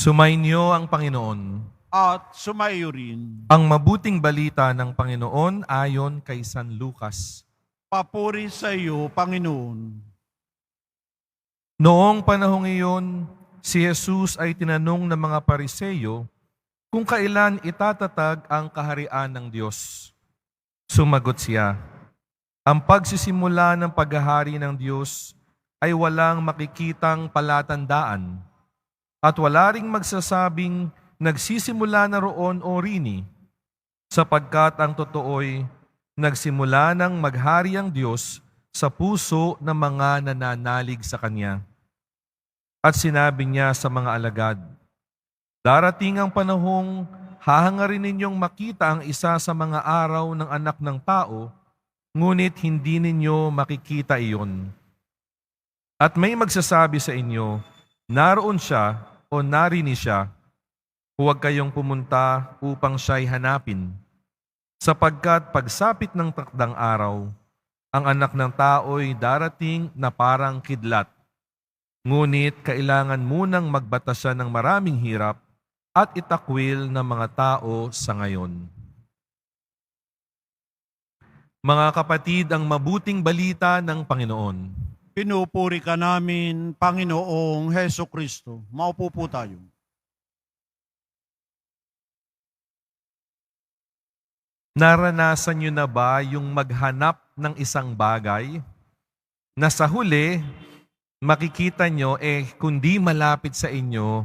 Sumainyo ang Panginoon. At sumayo rin. Ang mabuting balita ng Panginoon ayon kay San Lucas. Papuri sa iyo, Panginoon. Noong panahong iyon, si Jesus ay tinanong ng mga Pariseyo kung kailan itatatag ang kaharian ng Diyos. Sumagot siya, ang pagsisimula ng paghahari ng Diyos ay walang makikitang palatandaan at wala ring magsasabing nagsisimula na roon o rini, sapagkat ang totoo'y nagsimula ng maghari ang Diyos sa puso ng mga nananalig sa Kanya. At sinabi niya sa mga alagad, darating ang panahong hahangarin ninyong makita ang isa sa mga araw ng Anak ng Tao, ngunit hindi ninyo makikita iyon. At may magsasabi sa inyo, naroon siya o narini siya. Huwag kayong pumunta upang siya'y hanapin, sapagkat pagsapit ng takdang araw, ang Anak ng Tao'y darating na parang kidlat. Ngunit kailangan munang magbatasan ng maraming hirap at itakwil ng mga tao sa ngayon. Mga kapatid, ang mabuting balita ng Panginoon. Pinupuri ka namin, Panginoong Heso Kristo. Maupo po tayo. Naranasan niyo na ba yung maghanap ng isang bagay na sa huli, makikita nyo, kung di malapit sa inyo,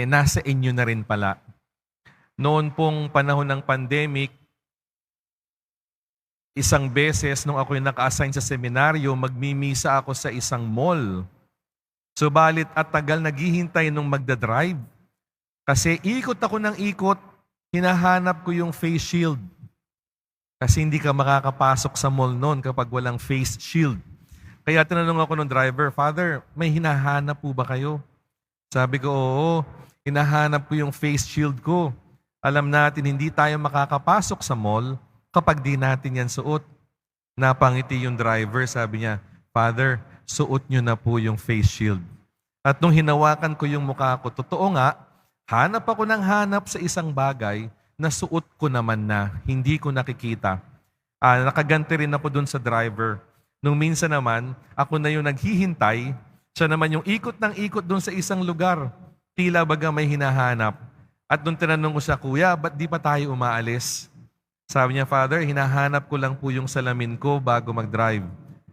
nasa inyo na rin pala. Noon pong panahon ng pandemic, isang beses nung ako'y naka-assign sa seminaryo, magmimisa ako sa isang mall. Subalit at tagal naghihintay nung magdadrive. Kasi ikot ako ng ikot, hinahanap ko yung face shield. Kasi hindi ka makakapasok sa mall noon kapag walang face shield. Kaya tinanong ako ng driver, Father, may hinahanap po ba kayo? Sabi ko, oo, hinahanap ko yung face shield ko. Alam natin, hindi tayo makakapasok sa mall kapag di natin yan suot. Napangiti yung driver, sabi niya, Father, suot nyo na po yung face shield. At nung hinawakan ko yung mukha ko, totoo nga, hanap ako ng hanap sa isang bagay na suot ko naman na, hindi ko nakikita. Nakaganti rin ako dun sa driver. Nung minsan naman, ako na yung naghihintay, siya naman yung ikot ng ikot dun sa isang lugar. Tila baga may hinahanap. At nung tinanong ko siya, Kuya, ba't di pa tayo umaalis? Sabi niya, Father, hinahanap ko lang po yung salamin ko bago mag-drive.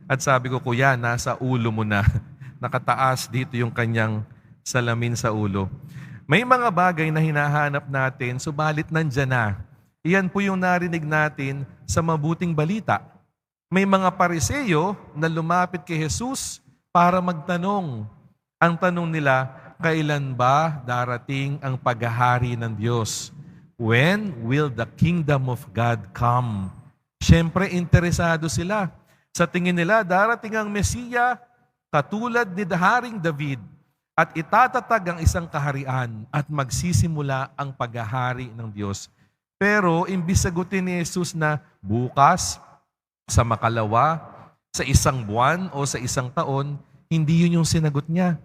At sabi ko, Kuya, nasa ulo mo na. Nakataas dito yung kanyang salamin sa ulo. May mga bagay na hinahanap natin, subalit nandyan na. Iyan po yung narinig natin sa mabuting balita. May mga Pariseyo na lumapit kay Jesus para magtanong. Ang tanong nila, kailan ba darating ang paghahari ng Diyos? When will the kingdom of God come? Siyempre, interesado sila. Sa tingin nila, darating ang Mesiya katulad ni Haring David at itatatag ang isang kaharian at magsisimula ang paghahari ng Diyos. Pero imbis sagutin ni Jesus na bukas, sa makalawa, sa isang buwan o sa isang taon, hindi yun yung sinagot niya.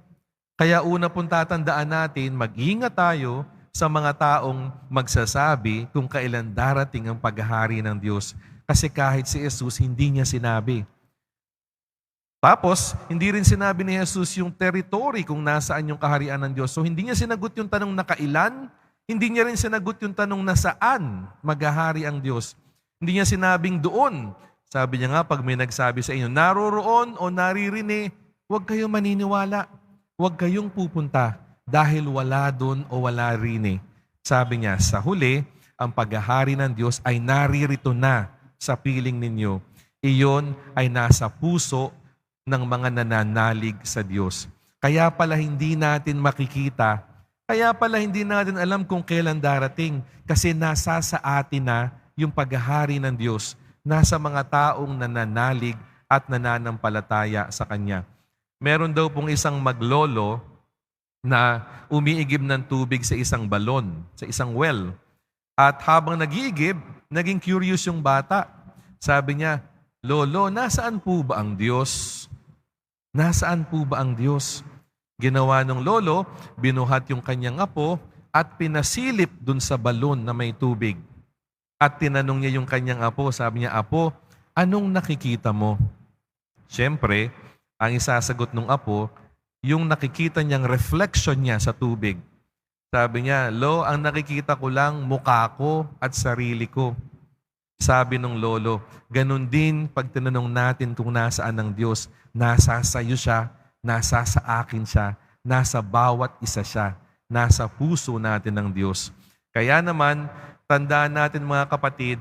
Kaya una pong tatandaan natin, mag-ingat tayo sa mga taong magsasabi kung kailan darating ang paghahari ng Diyos. Kasi kahit si Jesus, hindi niya sinabi. Tapos, hindi rin sinabi ni Jesus yung territory kung nasaan yung kaharian ng Diyos. So, hindi niya sinagot yung tanong na kailan, hindi niya rin sinagot yung tanong na saan maghahari ang Diyos. Hindi niya sinabing doon. Sabi niya nga, pag may nagsabi sa inyo, naroroon o naririnig, huwag kayong maniniwala. Huwag kayong pupunta dahil wala doon o wala rin. Sabi niya, sa huli, ang paghahari ng Diyos ay naririto na sa piling ninyo. Iyon ay nasa puso ng mga nananalig sa Diyos. Kaya pala hindi natin makikita, kaya pala hindi natin alam kung kailan darating kasi nasa sa atin na yung paghahari ng Diyos, nasa mga taong nananalig at nananampalataya sa Kanya. Meron daw pong isang maglolo na umiigib ng tubig sa isang balon, sa isang well. At habang nag-iigib, naging curious yung bata. Sabi niya, Lolo, nasaan po ba ang Diyos? Nasaan po ba ang Diyos? Ginawa ng lolo, binuhat yung kanyang apo at pinasilip dun sa balon na may tubig. At tinanong niya yung kanyang apo, sabi niya, "Apo, anong nakikita mo?" Siyempre, ang isasagot ng apo, yung nakikita niyang reflection niya sa tubig. Sabi niya, "Lo, ang nakikita ko lang mukha ko at sarili ko." Sabi ng lolo, ganun din pag tinanong natin kung nasaan ang Diyos, nasa sayo siya, nasa sa akin siya, nasa bawat isa siya, nasa puso natin ng Diyos. Kaya naman, tandaan natin mga kapatid,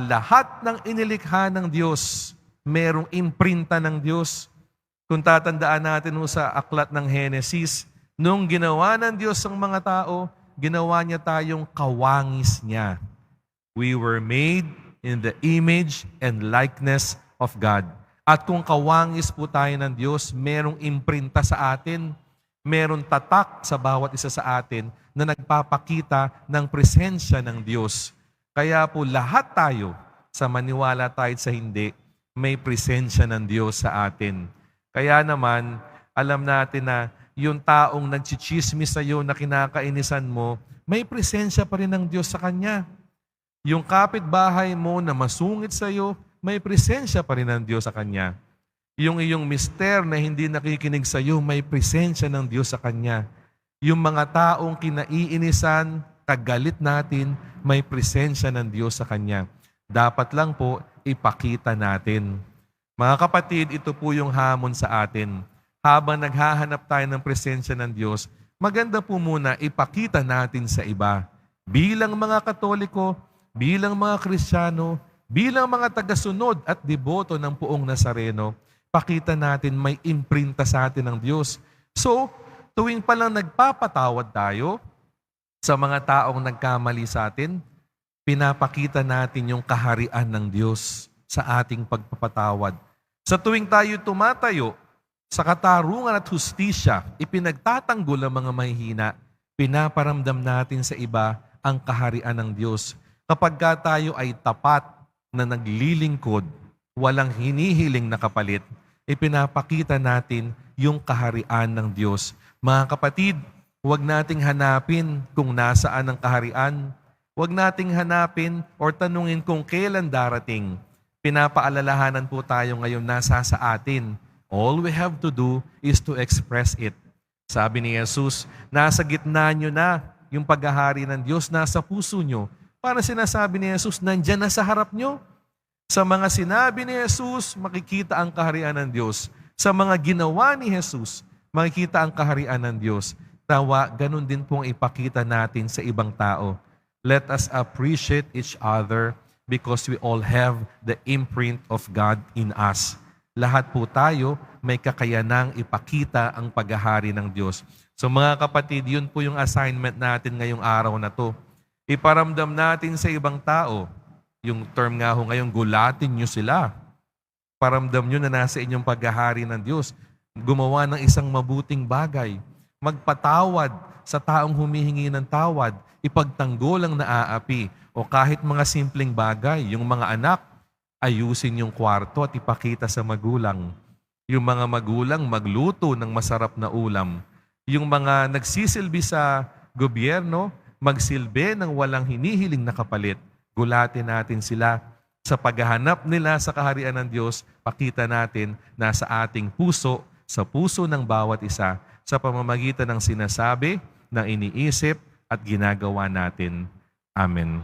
lahat ng inilikha ng Diyos, merong imprinta ng Diyos. Kung tatandaan natin sa aklat ng Henesis, nung ginawa ng Diyos ang mga tao, ginawa niya tayong kawangis niya. We were made in the image and likeness of God. At kung kawangis po tayo ng Diyos, merong imprinta sa atin, merong tatak sa bawat isa sa atin na nagpapakita ng presensya ng Diyos. Kaya po lahat tayo, sa maniwala tayo sa hindi, may presensya ng Diyos sa atin. Kaya naman, alam natin na yung taong nagchichismis sa iyo na kinakainisan mo, may presensya pa rin ng Diyos sa kanya. Yung kapitbahay mo na masungit sa iyo, may presensya pa rin ng Diyos sa kanya. Yung iyong mister na hindi nakikinig sa iyo, may presensya ng Diyos sa kanya. Yung mga taong kinaiinisan, kagalit natin, may presensya ng Diyos sa kanya. Dapat lang po ipakita natin. Mga kapatid, ito po yung hamon sa atin. Habang naghahanap tayo ng presensya ng Diyos, maganda po muna ipakita natin sa iba. Bilang mga Katoliko, bilang mga Kristiyano, bilang mga tagasunod at deboto ng Poong Nazareno, pakita natin may imprinta sa atin ng Diyos. So, tuwing palang nagpapatawad tayo sa mga taong nagkamali sa atin, pinapakita natin yung kaharian ng Diyos sa ating pagpapatawad. Sa tuwing tayo tumatayo sa katarungan at hustisya, ipinagtatanggol ang mga mahihina, pinaparamdam natin sa iba ang kaharian ng Diyos. Kapag tayo ay tapat na naglilingkod, walang hinihiling na kapalit, ipinapakita natin yung kaharian ng Diyos. Mga kapatid, huwag nating hanapin kung nasaan ang kaharian. Huwag nating hanapin o tanungin kung kailan darating. Pinapaalalahanan po tayo ngayon nasa sa atin. All we have to do is to express it. Sabi ni Jesus, nasa gitna nyo na yung paghahari ng Diyos, nasa puso nyo. Para sinasabi ni Jesus, nandyan na sa harap nyo. Sa mga sinabi ni Jesus, makikita ang kaharian ng Diyos. Sa mga ginawa ni Jesus, makikita ang kaharian ng Diyos. Tawa, ganun din pong ipakita natin sa ibang tao. Let us appreciate each other because we all have the imprint of God in us. Lahat po tayo may kakayanang ipakita ang paghahari ng Diyos. So mga kapatid, yun po yung assignment natin ngayong araw na to. Iparamdam natin sa ibang tao, yung term nga ho ngayon, gulatin nyo sila. Paramdam nyo na nasa inyong paghahari ng Diyos. Gumawa ng isang mabuting bagay. Magpatawad sa taong humihingi ng tawad. Ipagtanggol ang naaapi. O kahit mga simpleng bagay, yung mga anak, ayusin yung kwarto at ipakita sa magulang. Yung mga magulang, magluto ng masarap na ulam. Yung mga nagsisilbi sa gobyerno, magsilbi ng walang hinihiling na kapalit. Gulatin natin sila sa paghahanap nila sa kaharian ng Diyos. Pakita natin na sa ating puso, sa puso ng bawat isa, sa pamamagitan ng sinasabi, ng iniisip at ginagawa natin. Amen.